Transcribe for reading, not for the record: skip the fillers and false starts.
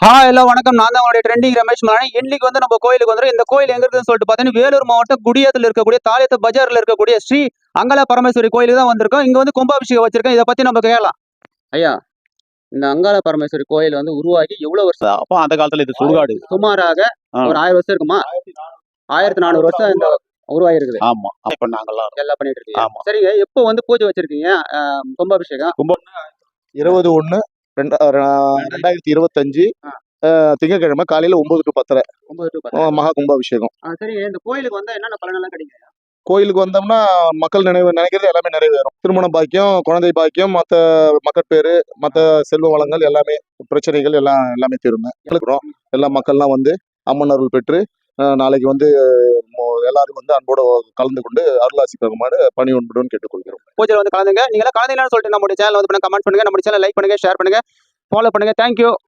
எல்லாம் வணக்கம். நான் தான் உங்களுடைய ட்ரெண்டிங் ரமேஷ் மலானி. இன்னைக்கு வந்து நம்ம கோயிலுக்கு வந்துரும். இந்த கோயில் எங்க இருக்குன்னு சொல்லிட்டு பார்த்தீங்கன்னா, வேலூர் மாவட்டம் குடியாத்துல இருக்கக்கூடிய தாலியத்து பஜார்ல இருக்கக்கூடிய ஸ்ரீ அங்காள பரமேஸ்வரி கோயிலுக்கு தான் வந்திருக்கோம். இங்க வந்து கும்பாபிஷேகம் வச்சிருக்கேன். இதை பத்தி நம்ம கேட்கலாம். ஐயா, இந்த அங்காள பரமேஸ்வரி கோயில் வந்து உருவாகி எவ்வளவு வருஷம்? அப்போ அந்த காலத்துல இது சுடுகாடு. சுமாராக ஒரு 1000 வருஷம் இருக்குமா? 1400 வருஷம் இந்த உருவாகி இருக்குது. ஆமா, இப்ப நாங்கெல்லாம் எல்லாம் பண்ணிட்டு இருக்கீங்க. ஆமா. சரிங்க, எப்போ வந்து பூஜை வச்சிருக்கீங்க? கும்பாபிஷேகம் 21/1/2025 திங்கட்கிழமை காலையில 9 to 10:30 9 to 10. மகா கும்பாபிஷேகம். சரிங்க, இந்த கோயிலுக்கு வந்தா என்னென்ன பலனெல்லாம் கிடைக்கும்? கோயிலுக்கு வந்தோம்னா மக்கள் நினைக்கிறது எல்லாமே நிறைவேறும். திருமண பாக்கியம், குழந்தை பாக்கியம், மத்த மக்கட்பேறு, மத்த செல்வ வளங்கள் எல்லாமே, பிரச்சனைகள் எல்லாமே தீருங்க. எல்லா மக்கள்லாம் வந்து அம்மன் அருள் பெற்று நாளைக்கு வந்து எல்லாரும் வந்து அன்போடு கலந்து கொண்டு அருளாசி பெறுமாறு பணி ஒன்புடன் கேட்டுக்கொள்கிறோம். பூஜையில் வந்து கலந்துங்க. நீங்க கலந்துங்கன்னு சொல்லிட்டு நம்மளுடைய சேனல் வந்து கமெண்ட் பண்ணுங்க, நம்ம சேனல் லைக் பண்ணுங்க, ஷேர் பண்ணுங்க, ஃபாலோ பண்ணுங்க. தேங்க்யூ.